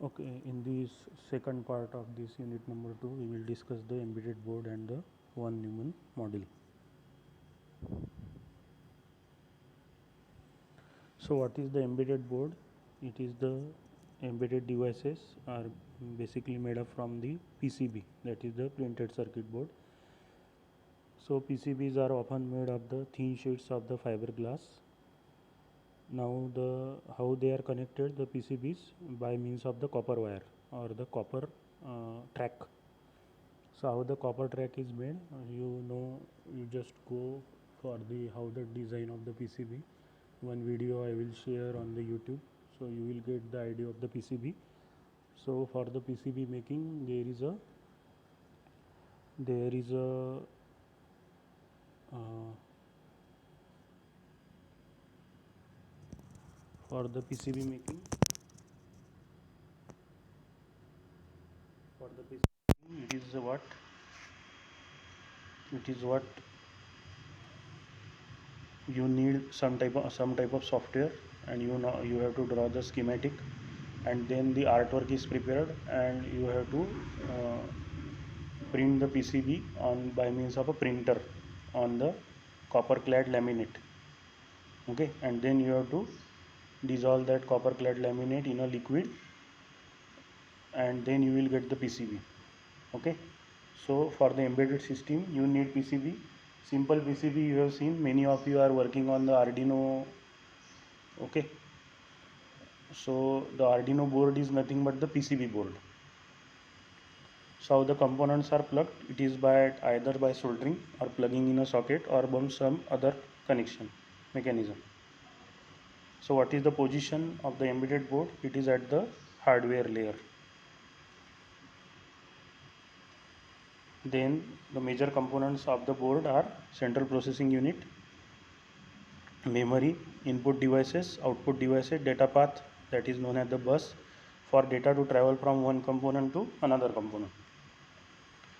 Okay, in this second part of this unit number 2, we will discuss the embedded board and the von Neumann model. So what is the embedded board? It is the embedded devices are basically made up from the PCB, that is the printed circuit board. So PCBs are often made of the thin sheets of the fiberglass. Now how they are connected, the PCBs, by means of the copper wire or the copper track. So how the copper track is made, you just go for the how the design of the PCB. One video I will share on the YouTube, so you will get the idea of the PCB. So for the PCB making, there is a for the PCB making, for the PCB, it is what you need some type of software, and you have to draw the schematic, and then the artwork is prepared, and you have to print the PCB on by means of a printer on the copper clad laminate. Okay, and then you have to dissolve that copper clad laminate in a liquid, and then you will get the PCB. Okay, so for the embedded system you need PCB. Simple PCB you have seen, many of you are working on the Arduino. Okay, so the Arduino board is nothing but the PCB board. So how the components are plugged, it is by either by soldering or plugging in a socket or by some other connection mechanism. So what is the position of the embedded board? It is at the hardware layer. Then the major components of the board are central processing unit, memory, input devices, output devices, data path, that is known as the bus, for data to travel from one component to another component.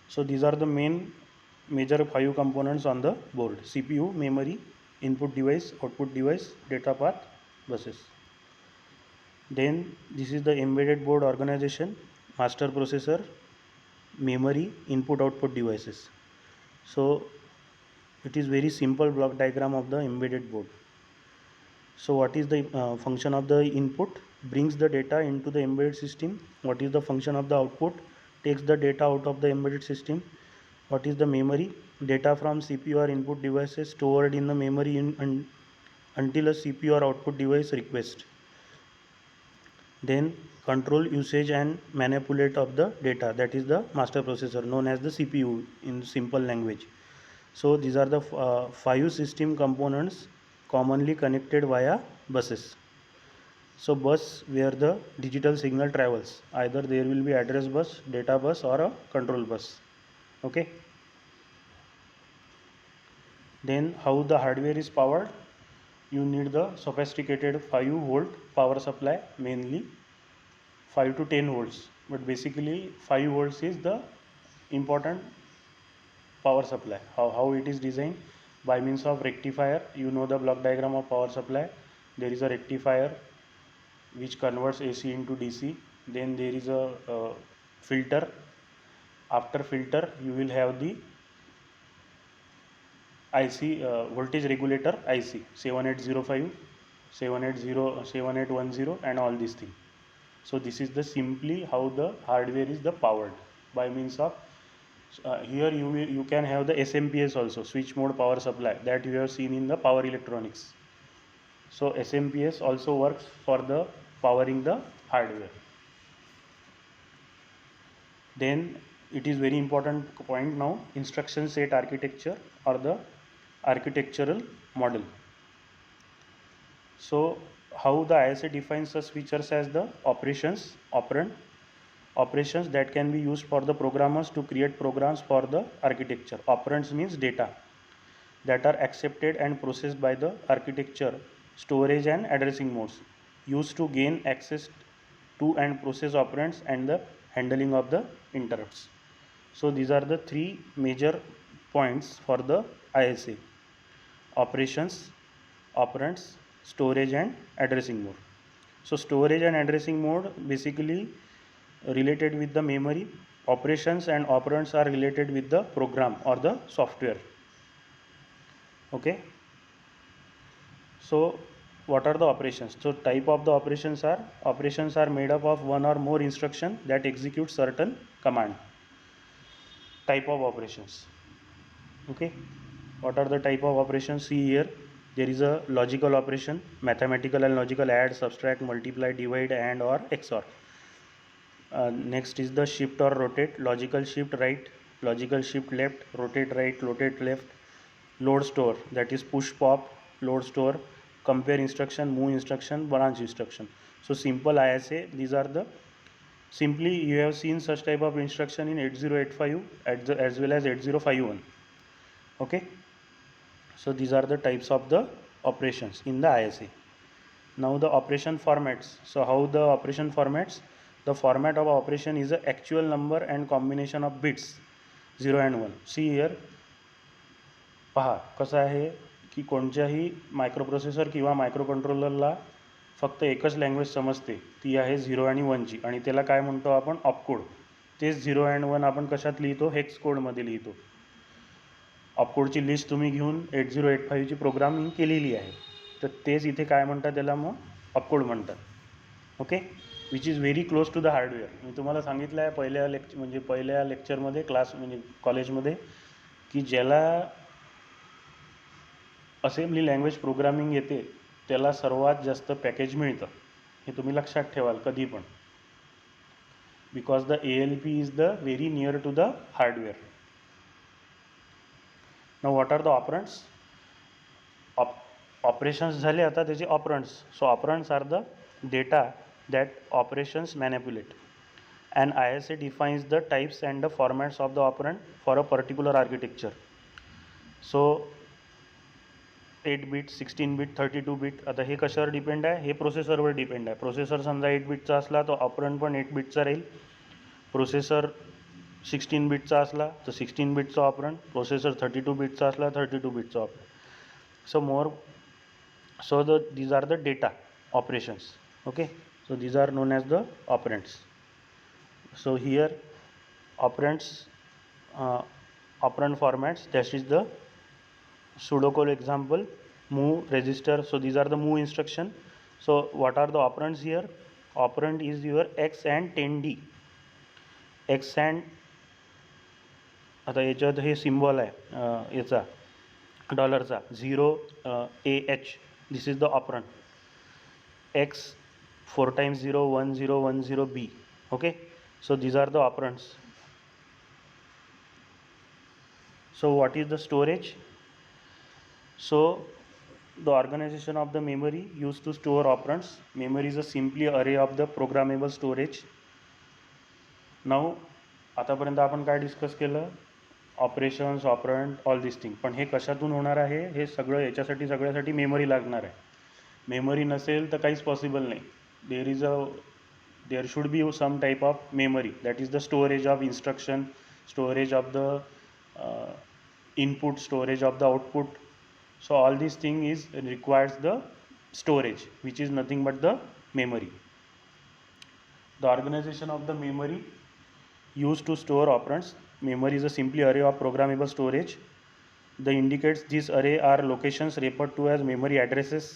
So these are the major 5 components on the board: CPU, memory, input device, output device, data path, buses. Then this is the embedded board organization: master processor, memory, input output devices. So it is very simple block diagram of the embedded board. So what is the function of the input? Brings the data into the embedded system. What is the function of the output? Takes the data out of the embedded system. What is the memory? Data from CPU or input devices stored in the memory until a CPU or output device request. Then control usage and manipulate of the data, that is the master processor, known as the CPU in simple language. So these are the 5 system components commonly connected via buses. So bus where the digital signal travels, either there will be address bus, data bus, or a control bus. Okay. Then how the hardware is powered? You need the sophisticated 5-volt power supply, mainly 5 to 10 volts, but basically 5 volts is the important power supply. How it is designed? By means of rectifier. You know the block diagram of power supply. There is a rectifier which converts AC into DC. Then there is a filter. After filter you will have the IC, voltage regulator IC 7805, 780, 7810, and all these things. So this is the simply how the hardware is the powered by means of here you can have the SMPS also, switch mode power supply, that you have seen in the power electronics. So SMPS also works for the powering the hardware. Then it is very important point now, instruction set architecture or the architectural model. So how the ISA defines the switchers as the operations that can be used for the programmers to create programs for the architecture. Operands means data that are accepted and processed by the architecture, storage and addressing modes, used to gain access to and process operands, and the handling of the interrupts. So these are the 3 major points for the ISA: operations, operands, storage and addressing mode. So storage and addressing mode, basically related with the memory, operations and operands are related with the program or the software. Okay, so what are the operations? So type of the operations are made up of one or more instruction that execute certain command. Type of operations. Okay, what are the type of operations? See here, there is a logical operation, mathematical and logical add, subtract, multiply, divide, and or XOR. Next is the shift or rotate, logical shift right, logical shift left, rotate right, rotate left. Load store, that is push pop, load store, compare instruction, move instruction, branch instruction. So simple ISA, these are the, simply you have seen such type of instruction in 8085 as well as 8051. Okay, so these are the types of the operations in the ISA. Now the operation formats. So how the operation formats? The format of operation is the actual number and combination of bits 0 and 1. See here, पहा कसं आहे की कोणत्याही microprocessor किंवा मायक्रोकंट्रोलरला फक्त एकच language समजते, ती आहे 0 आणि 1ची, आणि त्याला काय म्हणतो आपण? ऑपकोड. तेच 0 अँड 1 आपण कशात लिहितो? हेक्स कोडमध्ये लिहितो. ऑपकोडची लिस्ट तुम्ही घेऊन 8085ची प्रोग्रामिंग केलेली आहे, तर तेच इथे काय म्हणतात? त्याला मग ऑपकोड म्हणतात. Okay, which is very close to the hardware. मी तुम्हाला सांगितलं आहे पहिल्या लेक्चरमध्ये कॉलेजमध्ये की ज्याला असेंब्ली लँग्वेज प्रोग्रामिंग येते त्याला सर्वात जास्त पॅकेज मिळतं, हे तुम्ही लक्षात ठेवाल कधी पण, because the ALP is the very near to the hardware. Now what are the operands? Operations झाले, आता त्याचे operands. So operands are the data that operations manipulate. And ISA defines the types and the formats of the operand for a particular architecture. So 8 bit, 16 bit, 32 bit. आता हे कशावर depend आहे? हे प्रोसेसरवर depend आहे. Processor समजा 8 बिटचा असला तर ऑपरंट पण 8 बिटचा राहील. Processor 16 बिटचा असला तर 16 बिटचा ऑपरंट. प्रोसेसर 32 बिटचा असला 32 बिटचा ऑपरंट. So these are the data operations. Okay, so these are known as the operands. So here operands, operand formats, that is the pseudocode example, move, register. So these are the move instruction. So what are the operands here? Operand is your x and 10d. x and, आता याच्यात हे symbol आहे याचा डॉलरचा, 0AH, this is the operand. x 4 times 0, 1 0 1 0 B. Okay, so these are the operands. So what is the storage? So the organization of the memory used to store operands. Memory is a simply array of the programmable storage. Now आतापर्यंत आपण काय discuss केलं? Operations, operand, all this thing. पण हे कशातून होणार आहे? हे सगळ्यासाठी memory लागणार आहे. मेमरी नसेल तर काहीच पॉसिबल नाही. There should be some type of memory, that is the storage of instruction, storage of the input, storage of the output. So all these thing is requires the storage, which is nothing but the memory. The organization of the memory used to store operands. Memory is a simply array of programmable storage. The indicates this array are locations referred to as memory addresses.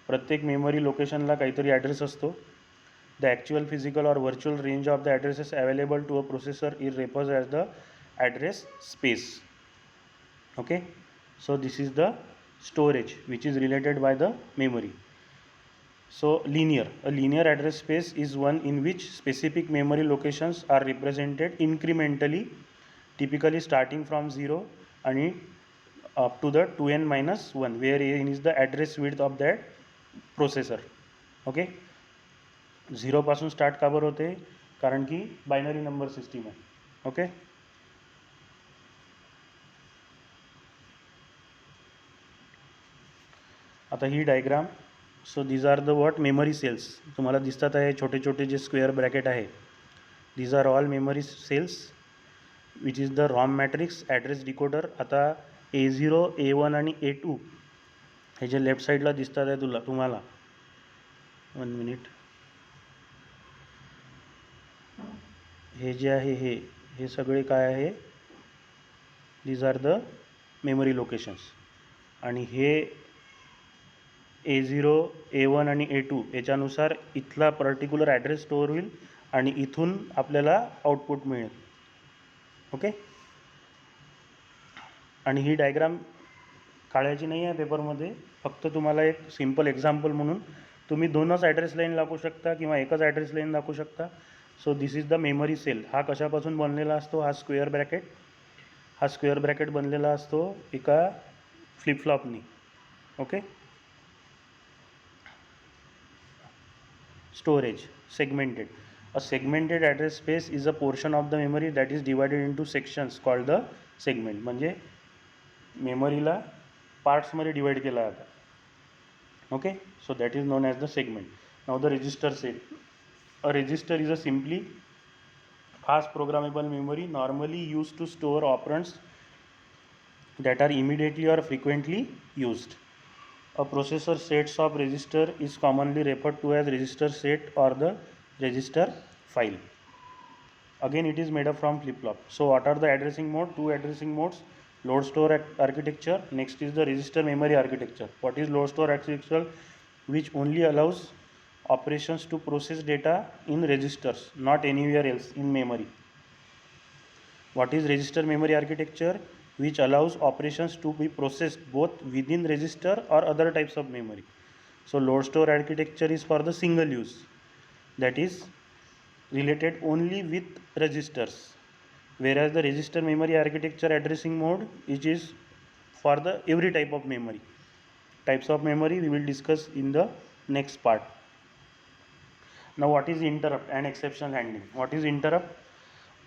प्रत्येक memory लोकेशनला काहीतरी address असतो. The actual physical or virtual range of the addresses available to a processor is referred as the address space. Okay, so this is the storage which is related by the memory. So a linear address space is one in which specific memory locations are represented incrementally, typically starting from 0 and up to the 2n minus 1, where n is the address width of that processor. Okay, 0 पासून start का बरं होते? कारण की binary number system आहे. Okay, आता ही diagram. So these are the what memory cells. तुम्हाला दिसतात आहे छोटे छोटे जे स्क्वेअर ब्रॅकेट आहे, these are all memory cells which is the ROM matrix address decoder. आता A0, A1 आणि A2 हे जे लेफ्ट साईडला दिसतात आहे तुम्हाला, 1 मिनिट. हे जे आहे हे सगळे काय आहे, these are the memory locations. आणि हे A0, A1 आणि A2 याच्यानुसार इथला पर्टिक्युलर ॲड्रेस स्टोअर होईल आणि इथून आपल्याला आउटपुट मिळेल. ओके. आणि ही डायग्राम काढायची नाही आहे पेपरमध्ये, फक्त तुम्हाला एक सिम्पल एक्झाम्पल म्हणून. तुम्ही दोनच ॲड्रेस लाईन दाखवू शकता किंवा एकच ॲड्रेस लाईन दाखवू शकता. So this is the memory cell. हा कशापासून बनलेला असतो, हा स्क्वेअर ब्रॅकेट बनलेला असतो एका फ्लिपफ्लॉपनी. Okay. Storage segmented. A segmented address space is a portion of the memory that is divided into sections called the segment. म्हणजे मेमरीला पार्ट्समध्ये डिवाइड केला जातं. Okay. So that is known as the segment. Now the register cell. A register is a simply fast programmable memory normally used to store operands that are immediately or frequently used. A processor sets of register is commonly referred to as register set or the register file. Again, it is made up from flip-flop. So what are the addressing mode? Two addressing modes: load store architecture. Next is the register memory architecture. What is load store architecture? Which only allows operations to process data in registers, not anywhere else in memory. What is register memory architecture? Which allows operations to be processed both within register or other types of memory. So load store architecture is for the single use, that is related only with registers, whereas the register memory architecture addressing mode, which is for the every type of memory. Types of memory we will discuss in the next part. Now what is interrupt and exception handling? What is interrupt?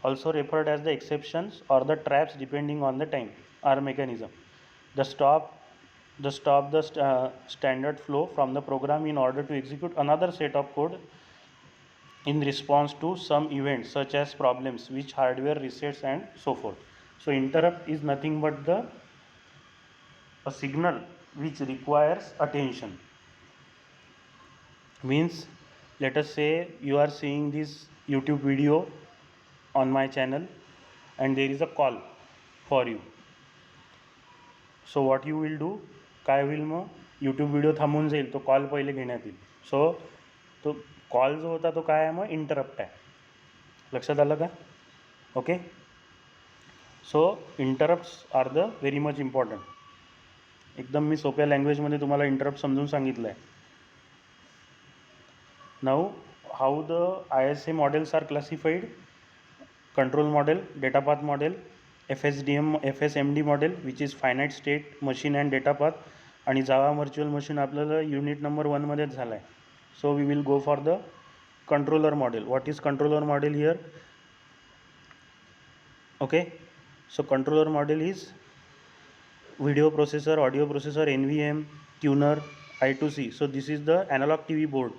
Also referred as the exceptions or the traps depending on the time or mechanism. The stop the standard flow from the program in order to execute another set of code in response to some events such as problems, which hardware resets and so forth. So interrupt is nothing but a signal which requires attention. Means, let us say you are seeing this YouTube video on my channel and there is a call for you. So what you will do, काय होईल मग, YouTube video थांबून जाईल, तो call पहिले घेण्यात येईल. सो तो call जो होता तो काय आहे, मग इंटरप्ट आहे. लक्षात आलं का? Okay. So interrupts are the very much important. एकदम मी सोप्या लँग्वेजमध्ये तुम्हाला इंटरप्ट समजून सांगितलं आहे. Now how the ISA models are classified. Control model, data path model, FSMD model which is finite state machine and data path, आणि Java virtual machine आपल्याला युनिट नंबर 1 मध्येच झाला आहे. So we will go for the controller model. What is controller model here? Okay. So controller model is video processor, audio processor, NVM, tuner, I2C. So this is the analog TV board.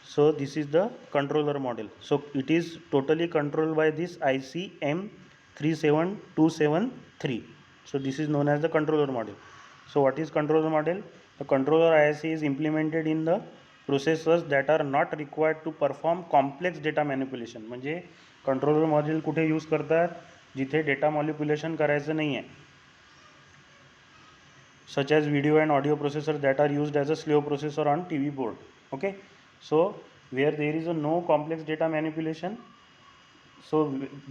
So this is the controller model. So it is totally controlled by this IC M37273. So this is known as the controller model. So what is controller model? The controller IC is implemented in the processors that are not required to perform complex data manipulation. म्हणजे controller module कुठे use करतात, जिथे data manipulation करायचं नाही आहे. Such as video and audio processors that are used as a slave processor on TV board. Okay. So where there is a no complex data manipulation, so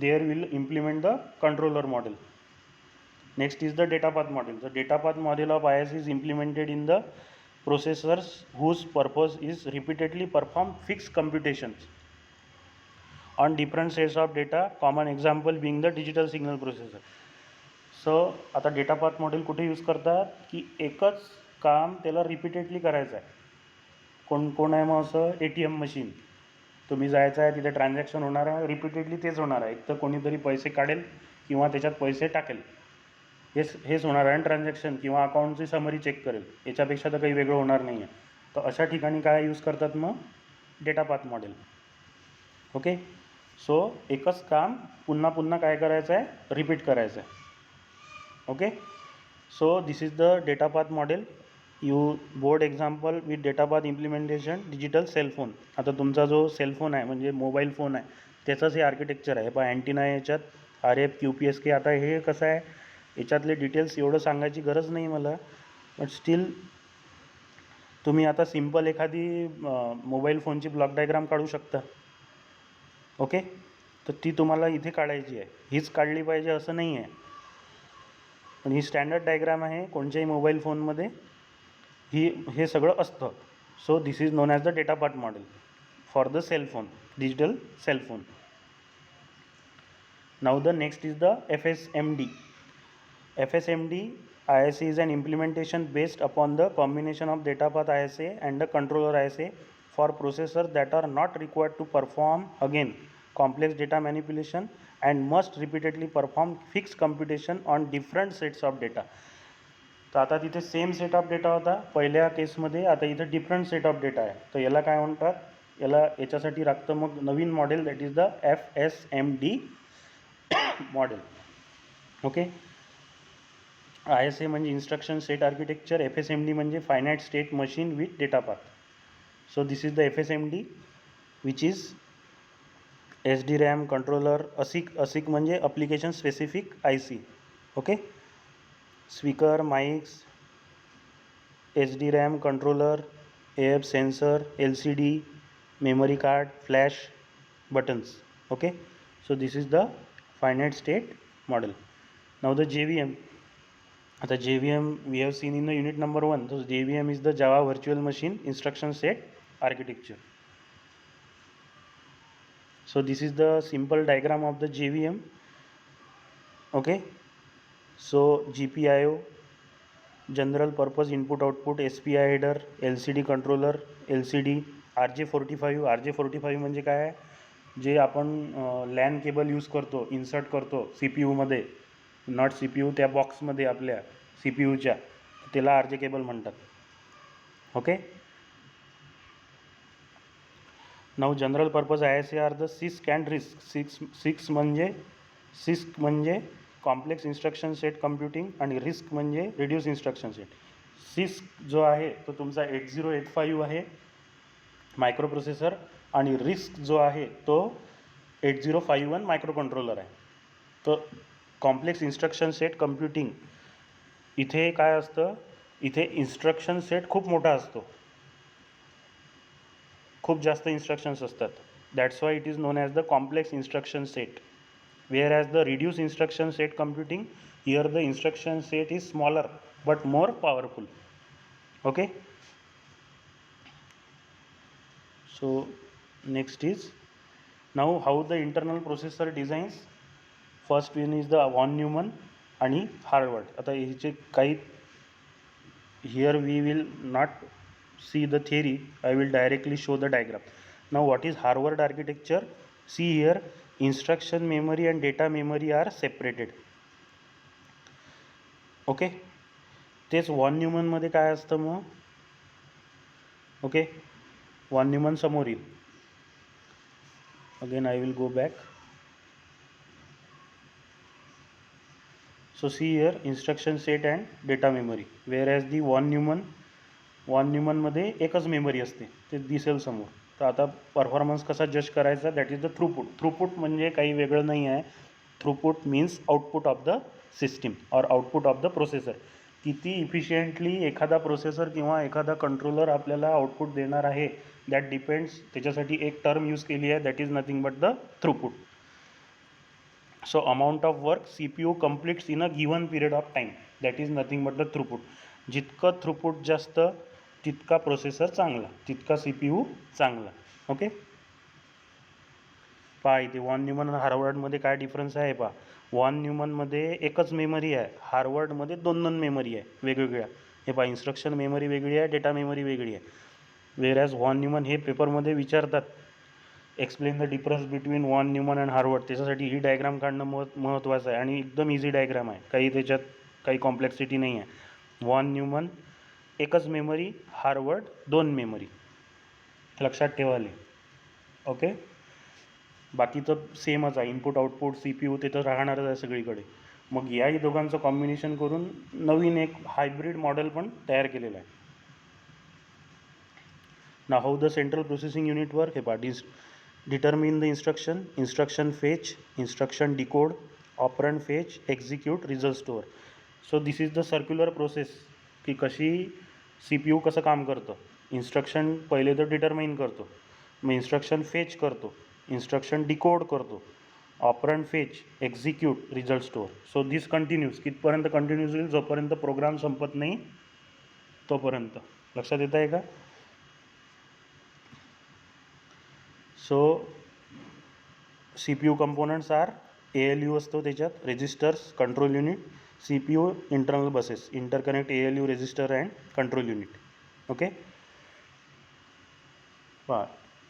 there will implement the controller model. Next is the data path model. The data path model of IS is implemented in the processors whose purpose is repeatedly perform fixed computations on different sets of data, common example being the digital signal processor. सो आता data path model कुठे use करतात, की एकच काम त्याला repeatedly करायचं आहे. कोण आहे मग असं, ATM मशीन. तुम्ही जायचं आहे, तिथे ट्रान्झॅक्शन होणार आहे, रिपीटेडली तेच होणार आहे. एक तर कोणीतरी पैसे काढेल किंवा त्याच्यात पैसे टाकेल, हेच होणार आहे ट्रान्झॅक्शन, किंवा अकाउंटची समरी चेक करेल. याच्यापेक्षा तर काही वेगळं होणार नाही आहे. तर अशा ठिकाणी काय यूज करतात मग, डेटा पाथ मॉडेल. ओके. सो एकच काम पुन्हा पुन्हा काय करायचं आहे, रिपीट करायचं आहे. Okay. So this is the data path model. You board example with data path implementation, digital cell phone. आता तुमचा जो सेल फोन आहे म्हणजे मोबाईल फोन आहे, त्याचंच हे आर्किटेक्चर आहे. पहा अँटिना आहे याच्यात, RF QPSK. आता हे कसं आहे, याच्यातले डिटेल्स एवढं सांगायची गरज नाही मला, बट स्टील तुम्ही आता सिम्पल एखादी मोबाईल फोनची ब्लॉक डायग्राम काढू शकता. ओके, तर ती तुम्हाला इथे काढायची आहे. हीच काढली पाहिजे असं नाही आहे, पण ही स्टँडर्ड डायग्राम आहे. कोणत्याही मोबाईल फोनमध्ये हे सगळं असतं. So this is known as the data path model for the cell phone, digital cell phone. Now the next is the FSMD. FSMD ISA is an implementation based upon the combination of data path ISA and the controller ISA for processors that are not required to perform again complex data manipulation and must repeatedly perform fixed computation on different sets of data. तर आता तिथे same set of data होता पहिल्या केसमध्ये, आता इथे different set of data आहे. तर याला काय म्हणतात, याच्यासाठी लागतं मग नवीन model, that is the FSMD model. Okay, ISA म्हणजे इन्स्ट्रक्शन सेट आर्किटेक्चर, FSMD म्हणजे finite state machine with data path. So this is the FSMD which is SDRAM controller. ASIC म्हणजे application specific IC. Okay, speaker, mics, SDRAM controller, AF sensor, LCD, memory card, flash, buttons. Okay, so this is the finite state model. Now the JVM. The JVM we have seen in the unit number 1. So JVM is the Java Virtual Machine Instruction Set Architecture. So this is the simple diagram of the JVM. Okay, so GPIO, General Purpose Input Output, SPI Header, LCD Controller, LCD, RJ45. RJ45 म्हणजे काय आहे, जे आपण LAN cable use करतो, insert करतो CPU मध्ये, not CPU त्या बॉक्समध्ये आपल्या CPUच्या, त्याला RJ केबल म्हणतात. Okay, now general purpose ISA are the CISC and RISC. CISC म्हणजे कॉम्प्लेक्स इन्स्ट्रक्शन सेट कम्प्युटिंग आणि RISC म्हणजे रिड्यूस इन्स्ट्रक्शन सेट. CISC जो आहे तो तुमचा 8085 आहे मायक्रो प्रोसेसर, आणि RISC जो आहे तो 8051 मायक्रो कंट्रोलर आहे. तर कॉम्प्लेक्स इन्स्ट्रक्शन सेट कम्प्युटिंग इथे काय असतं, इथे इन्स्ट्रक्शन सेट खूप मोठा असतो, खूप जास्त इन्स्ट्रक्शन्स असतात. That's why it is known as the complex instruction set. Wear as the reduce instruction set computing, here the instruction set is smaller but more powerful. Okay, so next is now how the internal processor designs. First one is the von Neumann आणि Harvard. आता ह्याचे काही, here we will not see the theory, I will directly show the diagram. Now what is Harvard architecture? See here, instruction memory and data memory are separated. Okay, तेच von Neumann मध्ये काय असतं मग. Okay, von Neumann समोर येईल. Again I will go back. So see here, instruction set and data memory, whereas the von न्यूमनमध्ये एकच memory असते, ते दिसेल समोर. तर आता परफॉर्मन्स कसा जज करायचा, that is the throughput. Throughput म्हणजे काही वेगळं नाही आहे. Throughput means output of the system और आउटपुट ऑफ द प्रोसेसर. किती इफिशियंटली एखादा प्रोसेसर किंवा एखादा कंट्रोलर आपल्याला आउटपुट देणार आहे, दॅट डिपेंड्स. त्याच्यासाठी एक टर्म यूज केली आहे, that is nothing but the throughput. So amount of work CPU completes in a given period of time, that is nothing but the throughput. जितकं थ्रूपुट जास्त तितका प्रोसेसर चांगला, तितका CPU चांगला. ओके, पहा इथे वॉन न्यूमन आणि हार्वर्डमध्ये काय डिफरन्स आहे पहा. वॉन न्यूमनमध्ये एकच मेमरी आहे, हार्वर्डमध्ये दोन मेमरी आहे वेगवेगळ्या. हे पहा, इन्स्ट्रक्शन मेमरी वेगळी आहे, डेटा मेमरी वेगळी आहे. वेअरॅज वॉन न्यूमन हे पेपरमध्ये विचारतात, explain the difference between von Neumann and Harvard. त्याच्यासाठी ही डायग्राम काढणं महत्त्वाचं आहे, आणि एकदम इझी डायग्राम आहे, काही त्याच्यात काही कॉम्प्लेक्सिटी नाही आहे. वॉन न्यूमन एकच मेमरी, हार्वर्ड दोन मेमरी, लक्षात ठेवाले. ओके, बाकी तर सेमच आहे, इनपुट आउटपुट CPU ते तर राहणारच आहे सगळीकडे. मग याही दोघांचं कॉम्बिनेशन करून नवीन एक हायब्रिड मॉडेल पण तयार केलेलं आहे. ना how the central processing unit work. हे पहा, determine the instruction, instruction fetch, instruction decode, operand fetch, execute, result store. So this is the circular process की कशी CPU कसं काम करतं. इन्स्ट्रक्शन पहिले तर डिटरमाइन करतो, मग इन्स्ट्रक्शन फेच करतो, इन्स्ट्रक्शन डिकोड करतो, operand fetch, execute, result store. So this continues कितपर्यंत कंटिन्यूज होईल, जोपर्यंत प्रोग्राम संपत नाही तोपर्यंत. लक्षात येत आहे का? सो CPU कंपोनंट्स आर ALU असतो, त्याच्यात registers, control unit, CPU, internal buses, interconnect ALU register and control unit. Okay.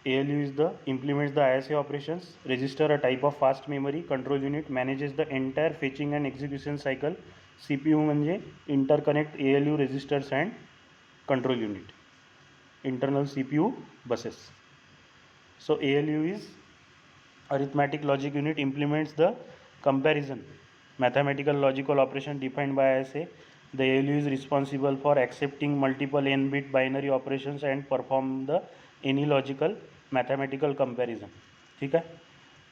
ALU is the implements the ISA operations. Register a type of fast memory. Control unit manages the entire fetching and execution cycle. CPU म्हणजे interconnect ALU registers and control unit. Internal CPU buses. So ALU is arithmetic logic unit, implements the comparison mathematical logical operation defined by ISA. The ALU is responsible for accepting multiple n-bit binary operations and perform the any logical mathematical comparison. ठीक आहे.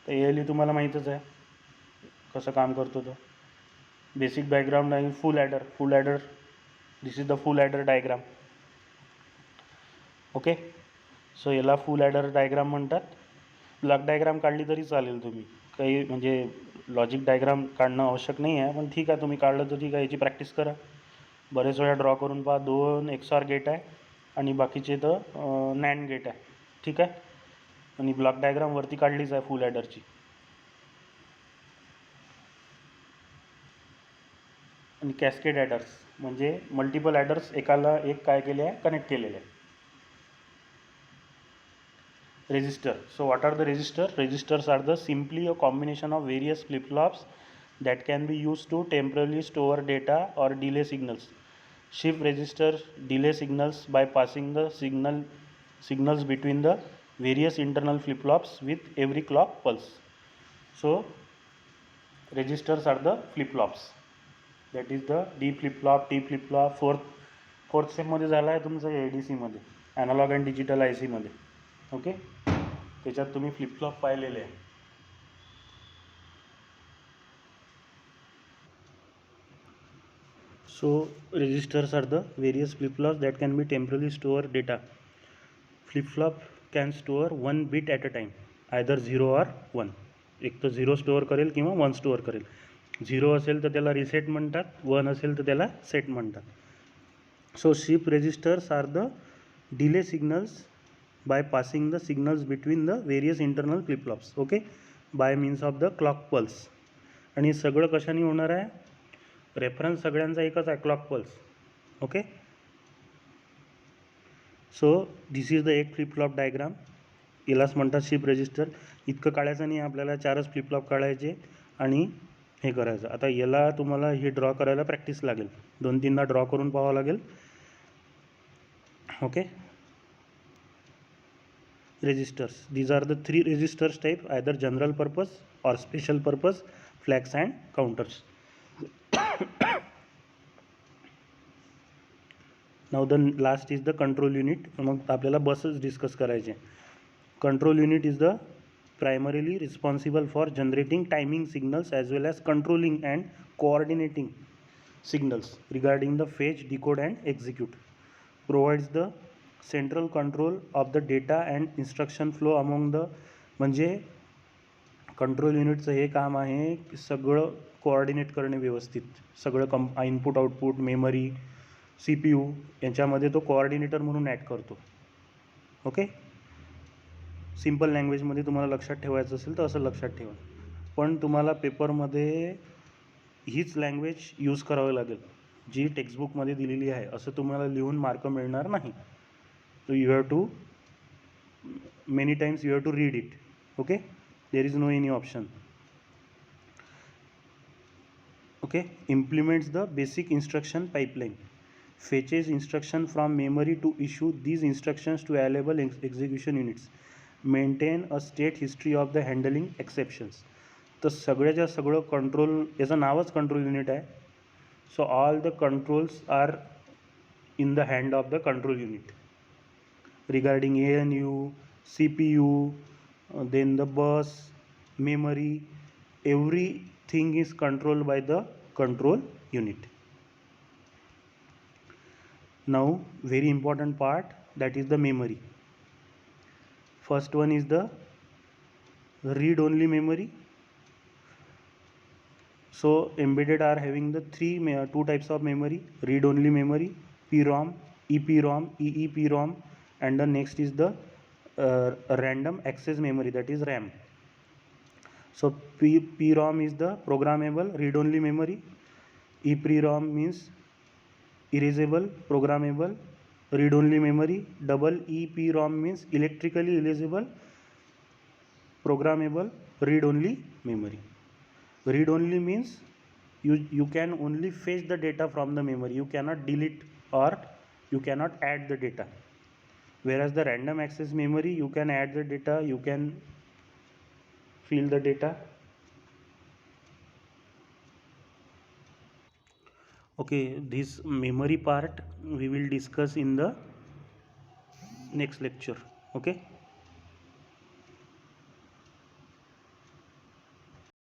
तर ALU तुम्हाला माहीतच आहे कसं काम करतो. तो बेसिक बॅकग्राऊंड आहे. Full adder this is the full adder diagram. Okay. So याला फुल ॲडर डायग्राम म्हणतात. ब्लॉक डायग्राम काढली तरी चालेल, तुम्ही काही म्हणजे लॉजिक डायग्राम काढणं आवश्यक नाही आहे, पण ठीक आहे तुम्ही काढलं तर ठीक आहे. याची प्रॅक्टिस करा. बरेच वेळा ड्रॉ करून पहा. 2 XOR गेट आहे आणि बाकीचे तर नॅन्ड गेट आहे. ठीक आहे. आणि ब्लॉक डायग्राम वरती काढलीच आहे फुल ॲडरची. आणि कॅस्केड ॲडर्स म्हणजे मल्टिपल ॲडर्स एकाला एक काय केले आहे, कनेक्ट केलेले आहे. Register. So what are the register? Registers are the simply a combination of various flip-flops that can be used to temporarily store data or delay signals. Shift register delay signals by passing the signals between the various internal flip-flops with every clock pulse. So registers are the flip-flops. That is the D flip-flop, T flip-flop. Fourth same मध्ये झाला आहे तुमचं ADC मध्ये, analogue and digital IC मध्ये. Okay. त्याच्यात तुम्ही flip-flop पाहिलेले आहे. सो registers are the various flip-flops that can be temporarily store data. Flip-flop can store 1 bit at a time, either 0 or 1. एक तर 0 स्टोअर करेल किंवा 1 स्टोअर करेल. 0 असेल तर त्याला रिसेट म्हणतात, 1 असेल तर त्याला सेट म्हणतात. So shift registers are the delay signals by passing the signals between the various internal flip-flops. Okay. By means of the clock pulse. आणि सगळं कशाने होणार आहे, रेफरन्स सगळ्यांचा एकच आहे, clock pulse. Okay. So this is the एक flip flop diagram. यालाच म्हणतात शिफ्ट रजिस्टर. इतकं काढायचं नाही आपल्याला, 4च फ्लिपफ्लॉप काढायचे आणि हे करायचं. आता याला तुम्हाला हे ड्रॉ करायला प्रॅक्टिस लागेल, 2-3दा ड्रॉ करून पाहावं लागेल. Okay. Registers. These are the 3 registers type, either general purpose or special purpose, flags and counters. Now the last is the control unit. मग आपल्याला बसेस डिस्कस करायचे. Control unit is the primarily responsible for generating timing signals as well as controlling and coordinating signals regarding the fetch, decode and execute. Provides the central control of the data and instruction flow among the. म्हणजे control युनिटचं हे काम आहे की सगळं coordinate करणे व्यवस्थित. सगळं input output memory CPU यांच्यामध्ये तो कोऑर्डिनेटर म्हणून ॲक्ट करतो. ओके. सिम्पल लँग्वेजमध्ये तुम्हाला लक्षात ठेवायचं असेल तर असं लक्षात ठेवा. पण तुम्हाला पेपरमध्ये हीच लँग्वेज यूज करावी लागेल जी टेक्स्टबुकमध्ये दिलेली आहे. असं तुम्हाला लिहून मार्क मिळणार नाही. So you have to many times you have to read it. Okay. There is no any option. Okay. Implements the basic instruction pipeline. Fetches instruction from memory to issue these instructions to available execution units. Maintain a state history of the handling exceptions. तर सगळ्याच्या सगळं control, याचं नावच control unit आहे. So all the controls are in the hand of the control unit regarding ANU, CPU, then the bus, memory, everything is controlled by the control unit. Now very important part, that is the memory. First one is the read only memory. So embedded are having the two types of memory: read only memory, PROM, EPROM, EEPROM, and the next is the random access memory, that is RAM. So PROM is the programmable read only memory, EPROM means erasable programmable read only memory, double EPROM means electrically erasable programmable read only memory. Read only means you can only fetch the data from the memory, you cannot delete or you cannot add the data. Whereas the random access memory, you can add the data, you can fill the data. Okay, this memory part we will discuss in the next lecture. Okay.